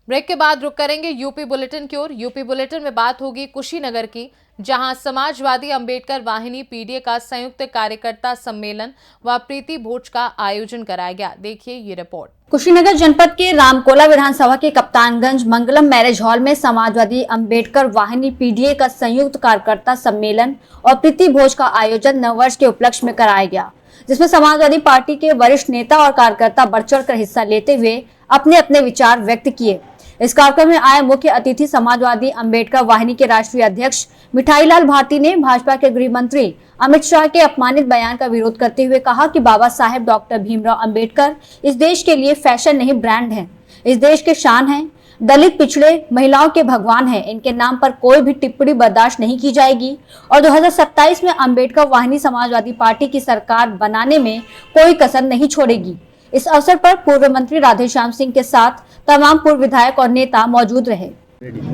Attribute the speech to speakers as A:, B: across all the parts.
A: Break के बाद रुक करेंगे यूपी बुलेटिन की ओर। यूपी बुलेटिन में बात होगी कुशीनगर की, जहां समाजवादी अंबेडकर वाहिनी पीडीए का संयुक्त कार्यकर्ता सम्मेलन व प्रीति भोज का आयोजन कराया गया। देखिए ये रिपोर्ट।
B: कुशीनगर जनपद के रामकोला विधानसभा के कप्तानगंज मंगलम मैरिज हॉल में समाजवादी अंबेडकर वाहिनी पीडीए का संयुक्त कार्यकर्ता सम्मेलन और प्रीति भोज का आयोजन नववर्ष के उपलक्ष्य में कराया गया, जिसमें समाजवादी पार्टी के वरिष्ठ नेता और कार्यकर्ता बढ़ चढ़ कर हिस्सा लेते हुए अपने अपने विचार व्यक्त किए। इस कार्यक्रम में आए मुख्य अतिथि समाजवादी अंबेडकर वाहिनी के राष्ट्रीय अध्यक्ष मिठाईलाल भारती ने भाजपा के गृह मंत्री अमित शाह के अपमानित बयान का विरोध करते हुए कहा कि बाबा साहेब डॉक्टर भीमराव अंबेडकर इस देश के लिए फैशन नहीं ब्रांड है, इस देश के शान है, दलित पिछड़े महिलाओं के भगवान हैं। इनके नाम पर कोई भी टिप्पणी बर्दाश्त नहीं की जाएगी और 2027 में अंबेडकर वाहिनी समाजवादी पार्टी की सरकार बनाने में कोई कसर नहीं छोड़ेगी। इस अवसर पर पूर्व मंत्री राधेश्याम सिंह के साथ तमाम पूर्व विधायक और नेता मौजूद रहे।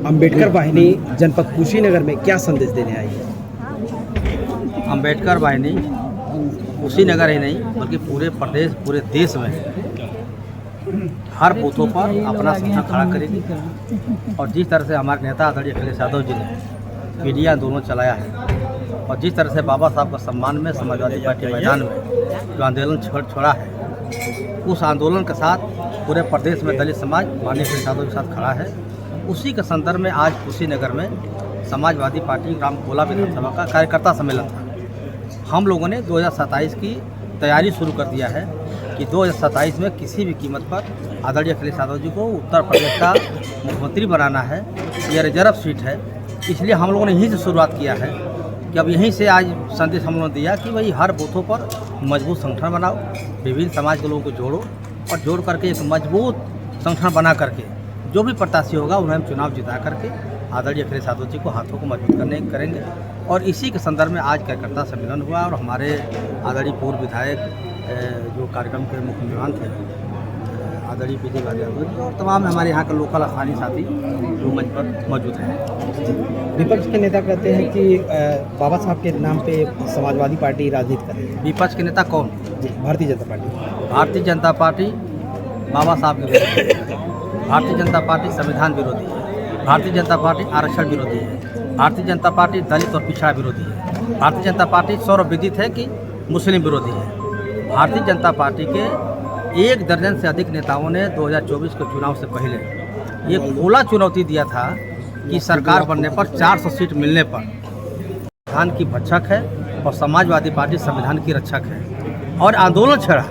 C: अंबेडकर वाहिनी जनपद कुशीनगर में क्या संदेश देने आई है?
D: अंबेडकर वाहिनी कुशीनगर ही नहीं बल्कि पूरे प्रदेश, पूरे देश में हर बूथों पर अपना संगठन खड़ा करेगी। और जिस तरह से हमारे नेता आदरणीय अखिलेश यादव जी ने पीडीए आंदोलन चलाया है और जिस तरह से बाबा साहब का सम्मान में समाजवादी पार्टी मैदान में जो आंदोलन छोड़ा है, उस आंदोलन के साथ पूरे प्रदेश में दलित समाज माननीय अखिलेश यादव के साथ खड़ा है। उसी के संदर्भ में आज कुशीनगर में समाजवादी पार्टी रामकोला विधानसभा का कार्यकर्ता सम्मेलन था। हम लोगों ने 2027 की तैयारी शुरू कर दिया है कि 2027 में किसी भी कीमत पर आदरणीय अखिलेश यादव जी को उत्तर प्रदेश का मुख्यमंत्री बनाना है। यह रिजर्व सीट है, इसलिए हम लोगों ने यहीं से शुरुआत किया है कि अब यहीं से आज संदेश हम लोगों ने दिया कि भाई हर बूथों पर मजबूत संगठन बनाओ, विभिन्न समाज के लोगों को जोड़ो और जोड़ करके एक मजबूत संगठन बना करके जो भी प्रत्याशी होगा उन्हें हम चुनाव जिता करके आदरणीय अखिलेश यादव जी को हाथों को मजबूत करेंगे। और इसी के संदर्भ में आज कार्यकर्ता सम्मेलन हुआ और हमारे आदरणीय पूर्व विधायक जो कार्यक्रम के मुख्य मेहमान थे आदरणीय पीडी यादव जी और तमाम हमारे यहाँ के लोकल स्थानीय साथी जो मंच पर मौजूद हैं।
C: विपक्ष के नेता कहते हैं कि बाबा साहब के नाम पे समाजवादी पार्टी राजनीति कर रही है।
D: विपक्ष के नेता कौन?
C: भारतीय जनता पार्टी।
D: भारतीय जनता पार्टी बाबा साहब के विरोधी है। भारतीय जनता पार्टी संविधान विरोधी है। भारतीय जनता पार्टी आरक्षण विरोधी है। भारतीय जनता पार्टी दलित और पिछड़ा विरोधी है। भारतीय जनता पार्टी सर्वविदित है कि मुस्लिम विरोधी है। भारतीय जनता पार्टी के 1 दर्जन से अधिक नेताओं ने 2024 के चुनाव से पहले ये खुला चुनौती दिया था कि सरकार बनने पर 400 सीट मिलने पर संविधान की भक्षक है और समाजवादी पार्टी संविधान की रक्षक है। और आंदोलन छेड़ा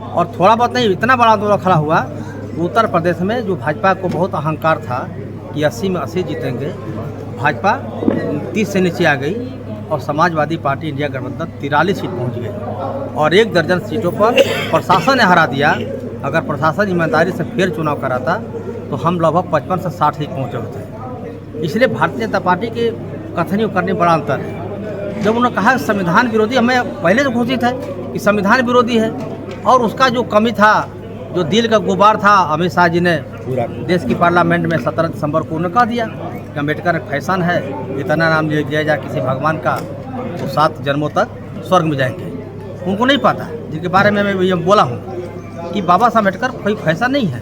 D: और थोड़ा बहुत नहीं, इतना बड़ा आंदोलन खड़ा हुआ। उत्तर प्रदेश में जो भाजपा को बहुत अहंकार था कि 80 में 80 जीतेंगे, भाजपा 30 से नीचे आ गई और समाजवादी पार्टी इंडिया गठबंधन 43 सीट पहुंच गई और 1 दर्जन सीटों पर प्रशासन ने हरा दिया। अगर प्रशासन ईमानदारी से फिर चुनाव कराता तो हम लगभग 55 से 60 सीट पहुँचे होते। इसलिए भारतीय जनता पार्टी के कथनी करने बड़ा अंतर है। जब उन्होंने कहा संविधान विरोधी, हमें पहले से घोषित है कि संविधान विरोधी है और उसका जो कमी था, जो दिल का गुबार था, अमित शाह जी ने देश की पार्लियामेंट में 17 दिसंबर को उन्होंने कह दिया कि अम्बेडकर एक फैशन है, इतना नाम लिया जाए किसी भगवान का तो 7 जन्मों तक स्वर्ग में जाएंगे। उनको नहीं पता, जिनके बारे में मैं ये बोला हूँ कि बाबा साहब अम्बेडकर कोई फैशन नहीं है,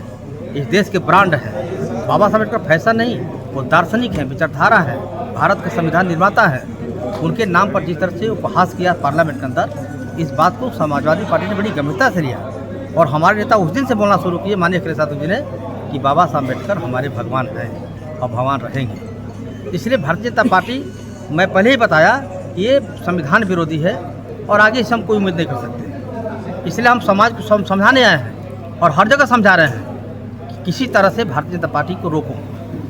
D: इस देश के ब्रांड है। बाबा साहब अम्बेडकर फैशन नहीं, वो दार्शनिक हैं, विचारधारा है, भारत के संविधान निर्माता है। उनके नाम पर जिस तरह से उपहास किया पार्लियामेंट के अंदर, इस बात को समाजवादी पार्टी ने बड़ी गंभीरता से लिया और हमारे नेता उस दिन से बोलना शुरू किए माननीय अखिलेश यादव जी ने कि बाबा साहब अम्बेडकर हमारे भगवान हैं और भगवान रहेंगे। इसलिए भारतीय जनता पार्टी, मैं पहले ही बताया, ये संविधान विरोधी है और आगे से हम कोई उम्मीद नहीं कर सकते। इसलिए हम समाज को समझाने आए हैं और हर जगह समझा रहे हैं कि किसी तरह से भारतीय जनता पार्टी को रोको।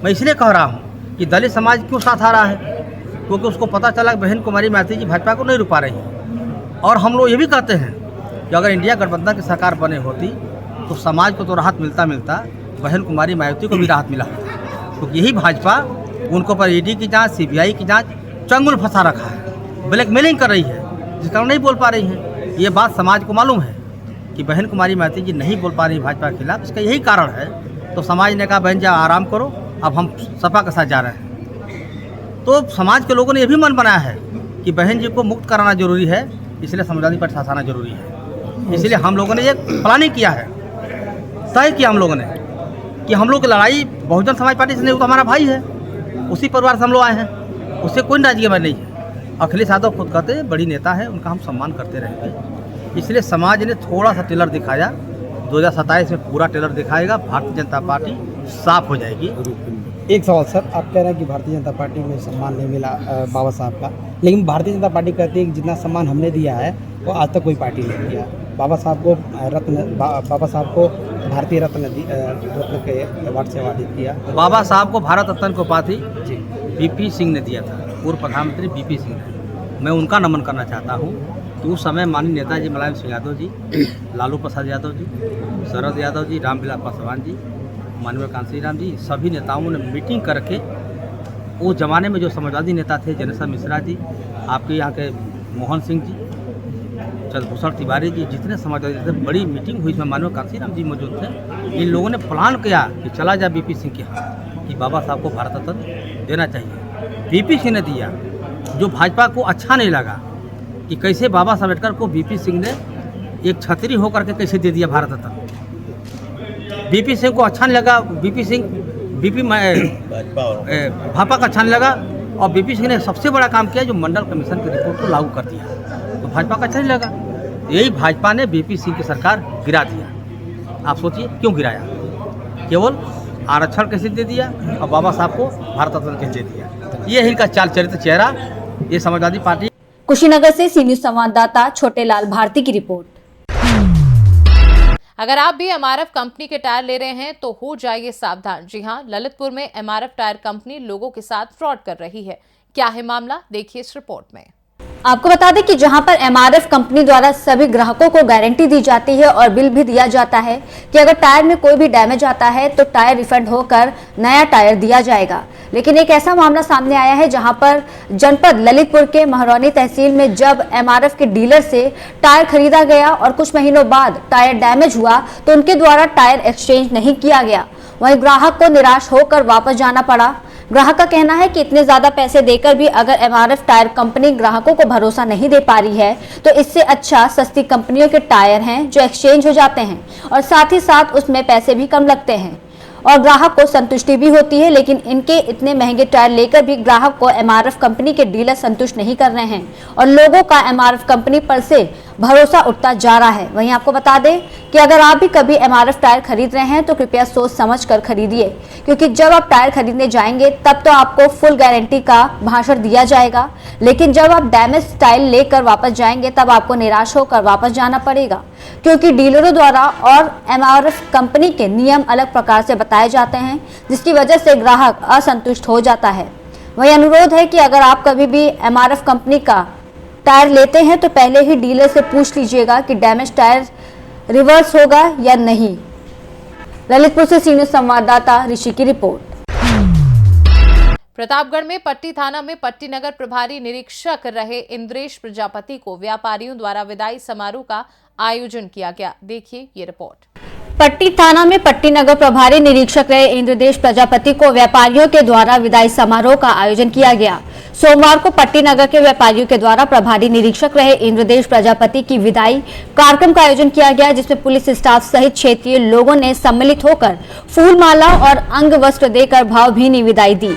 D: मैं इसलिए कह रहा हूँ कि दलित समाज क्यों साथ आ रहा है, क्योंकि उसको पता चला बहन कुमारी मैथिली जी भाजपा को नहीं रुका रही है। और हम लोग ये भी कहते हैं कि अगर इंडिया गठबंधन की सरकार बने होती तो समाज को तो राहत मिलता बहन कुमारी मायावती को भी राहत मिला होता, क्योंकि यही भाजपा उनको पर ईडी की जांच, सीबीआई की जांच चंगुल फंसा रखा है, ब्लैकमेलिंग कर रही है, जिस कारण नहीं बोल पा रही है। ये बात समाज को मालूम है कि बहन कुमारी मायावती जी नहीं बोल पा रही भाजपा के खिलाफ, इसका यही कारण है। तो समाज ने कहा बहन जी आराम करो, अब हम सपा के साथ जा रहे हैं। तो समाज के लोगों ने यह भी मन बनाया है कि बहन जी को मुक्त कराना जरूरी है, इसलिए समाजवादी पार्टी साथ आना जरूरी है। इसलिए हम लोगों ने ये प्लानिंग किया है, तय किया हम लोगों ने कि हम लोग की लड़ाई बहुजन समाज पार्टी से नहीं, वो तो हमारा भाई है, उसी परिवार से हम लोग आए हैं, उससे कोई नाराजगी हमारी नहीं है। अखिलेश यादव खुद कहते हैं बड़ी नेता है, उनका हम सम्मान करते रहेंगे। इसलिए समाज ने थोड़ा सा टेलर दिखाया, 2027 में पूरा टेलर दिखाएगा, भारतीय जनता पार्टी साफ हो जाएगी।
C: एक सवाल सर, आप कह रहे हैं कि भारतीय जनता पार्टी में सम्मान नहीं मिला बाबा साहब का, लेकिन भारतीय जनता पार्टी कहती है कि जितना सम्मान हमने दिया है वो आज तक कोई पार्टी नहीं दिया। बाबा साहब को भारतीय रत्न के अवार्ड से अवार्डित किया।
D: बाबा साहब को भारत रत्न की उपाधि बीपी सिंह ने दिया था, पूर्व प्रधानमंत्री बीपी सिंह ने। मैं उनका नमन करना चाहता हूँ कि उस समय माननीय नेताजी मुलायम सिंह यादव जी, लालू प्रसाद यादव जी, शरद यादव जी, रामविलास पासवान जी, माननीय कांसी राम जी, सभी नेताओं ने मीटिंग करके उस जमाने में जो समाजवादी नेता थे, जनेश्वर मिश्रा जी, आपके यहाँ के मोहन सिंह जी, चंद्रभूषण तिवारी जी, जितने समाजवादी थे, बड़ी मीटिंग हुई, इसमें माननीय कांसी राम जी मौजूद थे। इन लोगों ने प्लान किया कि चला जाए बीपी सिंह के यहाँ कि बाबा साहब को भारत रत्न देना चाहिए। बीपी सिंह ने दिया, जो भाजपा को अच्छा नहीं लगा कि कैसे बाबा साहब अम्बेडकर को बीपी सिंह ने एक छतरी होकर के कैसे दे दिया भारत रत्न। बीपी सिंह को अच्छा नहीं लगा, भाजपा का अच्छा नहीं लगा, और बीपी सिंह ने सबसे बड़ा काम किया, जो मंडल कमीशन की रिपोर्ट को लागू कर दिया, तो भाजपा का अच्छा नहीं लगा। यही भाजपा ने बीपी सिंह की सरकार गिरा दिया। आप सोचिए क्यों गिराया? केवल आरक्षण कैसे दे दिया और बाबा साहब को भारत रत्न कैसे दे दिया। ये है इनका चाल चरित्र चेहरा, ये समाजवादी पार्टी।
B: कुशीनगर से सी न्यूज संवाददाता छोटेलाल भारती की रिपोर्ट।
A: अगर आप भी एमआरएफ कंपनी के टायर ले रहे हैं तो हो जाइए सावधान। जी हां, ललितपुर में एमआरएफ टायर कंपनी लोगों के साथ फ्रॉड कर रही है। क्या है मामला, देखिए इस रिपोर्ट में।
B: आपको बता दें कि जहां पर एमआरएफ कंपनी द्वारा सभी ग्राहकों को गारंटी दी जाती है और बिल भी दिया जाता है कि अगर टायर में कोई भी डैमेज आता है तो टायर रिफंड होकर नया टायर दिया जाएगा, लेकिन एक ऐसा मामला सामने आया है जहां पर जनपद ललितपुर के महरौनी तहसील में जब एमआरएफ के डीलर से टायर खरीदा गया और कुछ महीनों बाद टायर डैमेज हुआ तो उनके द्वारा टायर एक्सचेंज नहीं किया गया। वहीं ग्राहक को निराश होकर वापस जाना पड़ा। ग्राहक का कहना है कि इतने ज्यादा पैसे देकर भी अगर एमआरएफ टायर कंपनी ग्राहकों को भरोसा नहीं दे पा रही है तो इससे अच्छा सस्ती कंपनियों के टायर हैं जो एक्सचेंज हो जाते हैं और साथ ही साथ उसमें पैसे भी कम लगते हैं और ग्राहक को संतुष्टि भी होती है। लेकिन इनके इतने महंगे टायर लेकर भी ग्राहक को एमआरएफ कंपनी के डीलर संतुष्ट नहीं कर रहे हैं और लोगों का एमआरएफ कंपनी पर से भरोसा उठता जा रहा है। वहीं आपको बता दें कि अगर आप भी कभी एमआरएफ टायर खरीद रहे हैं तो कृपया सोच समझ कर खरीदिए, क्योंकि जब आप टायर खरीदने जाएंगे तब तो आपको फुल गारंटी का भाषण दिया जाएगा, लेकिन जब आप डैमेज टायर लेकर वापस जाएंगे तब आपको निराश होकर वापस जाना पड़ेगा, क्योंकि डीलरों द्वारा और एमआरएफ कंपनी के नियम अलग प्रकार से बताए जाते हैं, जिसकी वजह से ग्राहक असंतुष्ट हो जाता है। वही अनुरोध है कि अगर आप कभी भी एमआरएफ कंपनी का टायर लेते हैं तो पहले ही डीलर से पूछ लीजिएगा कि डैमेज टायर रिवर्स होगा या नहीं। ललितपुर से सी न्यूज संवाददाता ऋषि की रिपोर्ट।
A: प्रतापगढ़ में पट्टी थाना में पट्टी नगर प्रभारी निरीक्षक रहे इंद्रेश प्रजापति को व्यापारियों द्वारा विदाई समारोह का आयोजन किया गया। देखिए ये रिपोर्ट।
B: पट्टी थाना में पट्टी नगर प्रभारी निरीक्षक रहे इंद्रदेश प्रजापति को व्यापारियों के द्वारा विदाई समारोह का आयोजन किया गया। सोमवार को पट्टी नगर के व्यापारियों के द्वारा प्रभारी निरीक्षक रहे इंद्रदेश प्रजापति की विदाई कार्यक्रम का आयोजन किया गया, जिसमें पुलिस स्टाफ सहित क्षेत्रीय लोगों ने सम्मिलित होकर फूल माला और अंग वस्त्र देकर भावभीनी विदाई दी।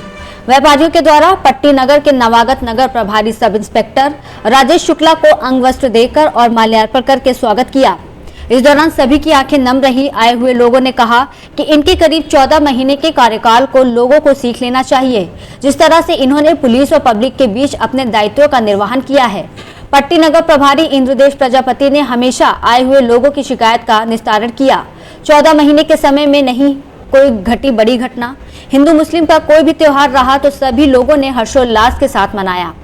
B: व्यापारियों के द्वारा पट्टी नगर के नवागत नगर प्रभारी सब इंस्पेक्टर राजेश शुक्ला को अंग वस्त्र देकर और माल्यार्पण करके स्वागत किया। इस दौरान सभी की आंखें नम रही। आए हुए लोगों ने कहा कि इनके करीब 14 महीने के कार्यकाल को लोगों को सीख लेना चाहिए, जिस तरह से इन्होंने पुलिस और पब्लिक के बीच अपने दायित्वों का निर्वहन किया है। पट्टी नगर प्रभारी इंद्रदेश प्रजापति ने हमेशा आए हुए लोगों की शिकायत का निस्तारण किया। 14 महीने के समय में नहीं कोई घटी बड़ी घटना। हिंदू मुस्लिम का कोई भी त्योहार रहा तो सभी लोगों ने हर्षोल्लास के साथ मनाया।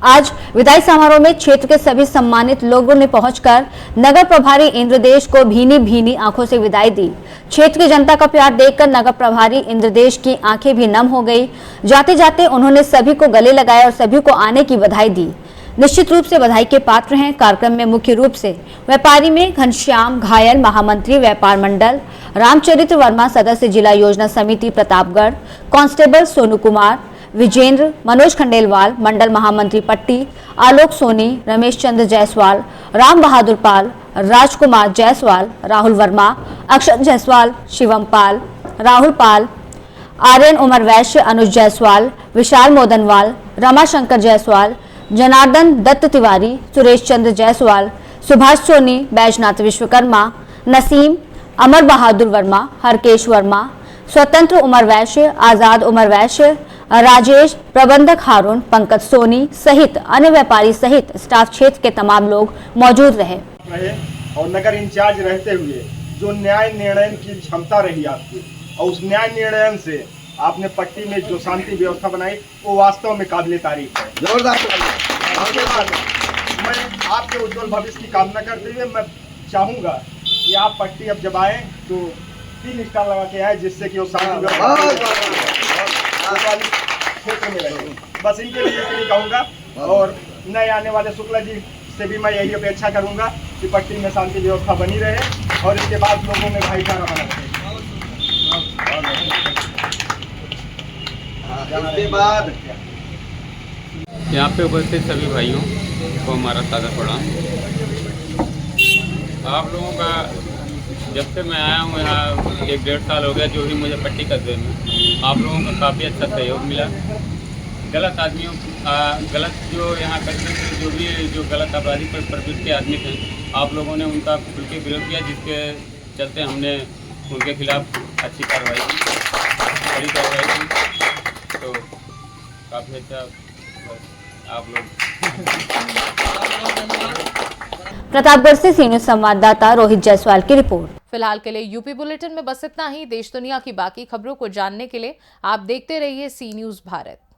B: आज विदाई समारोह में क्षेत्र के सभी सम्मानित लोगों ने पहुंचकर नगर प्रभारी इंद्रदेश को भीनी भीनी आंखों से विदाई दी। क्षेत्र की जनता का प्यार देखकर नगर प्रभारी इंद्रदेश की आंखें भी नम हो गई। जाते जाते उन्होंने सभी को गले लगाए और सभी को आने की बधाई दी। निश्चित रूप से बधाई के पात्र हैं। कार्यक्रम में मुख्य रूप से व्यापारी में घनश्याम घायल, महामंत्री व्यापार मंडल रामचरित्र वर्मा, सदस्य जिला योजना समिति प्रतापगढ़, कांस्टेबल सोनू कुमार, विजेंद्र, मनोज खंडेलवाल, मंडल महामंत्री पट्टी, आलोक सोनी, रमेश चंद्र जायसवाल, राम बहादुर पाल, राजकुमार जायसवाल, राहुल वर्मा, अक्षत जायसवाल, शिवम पाल, राहुल पाल, आर्यन उमर वैश्य, अनुज जायसवाल, विशाल मोदनवाल, रमाशंकर जायसवाल, जनार्दन दत्त तिवारी, सुरेश चंद्र जायसवाल, सुभाष सोनी, बैजनाथ विश्वकर्मा, नसीम, अमर बहादुर वर्मा, हरकेश वर्मा, स्वतंत्र उमर वैश्य, आजाद उमर वैश्य, राजेश, प्रबंधक हारून, पंकज सोनी सहित अन्य व्यापारी सहित स्टाफ क्षेत्र के तमाम लोग मौजूद रहे।
E: और नगर इंचार्ज रहते हुए जो न्याय निर्णय की क्षमता रही आपकी और उस न्याय निर्णय से आपने पट्टी में जो शांति व्यवस्था बनाई वो वास्तव में काबिल तारीफ है। जोरदार मैं आपके उज्जवल भविष्य की कामना करते हुए मैं चाहूँगा कि आप पट्टी अब जब आए तो 3 स्टार लगा के आए, जिससे कि वो शांति क्षेत्र में रहे। बस इनके लिए इतनी कहूँगा और नए आने वाले शुक्ला जी से भी मैं यही अपेक्षा करूँगा कि पट्टी में शांति व्यवस्था बनी रहे और इसके बाद लोगों में भाईचारा बना रहे। इसके बाद
F: यहाँ पे उपस्थित सभी भाइयों को हमारा सादर प्रणाम। आप लोगों का जब से मैं आया हूँ यहाँ 1-1.5 साल हो गया, जो भी मुझे पट्टी कस्बे में आप लोगों का काफ़ी अच्छा सहयोग मिला। गलत आदमियों गलत जो यहाँ कस्बे में जो गलत आपराधी प्रवृत्ति के आदमी थे, आप लोगों ने उनका खुल के विरोध किया, जिसके चलते हमने उनके खिलाफ अच्छी कार्रवाई की, बड़ी कार्रवाई की। तो काफ़ी अच्छा आप लोग।
B: प्रतापगढ़ से सी न्यूज़ संवाददाता रोहित जायसवाल की रिपोर्ट।
A: फिलहाल के लिए यूपी बुलेटिन में बस इतना ही। देश दुनिया की बाकी खबरों को जानने के लिए आप देखते रहिए सी न्यूज़ भारत।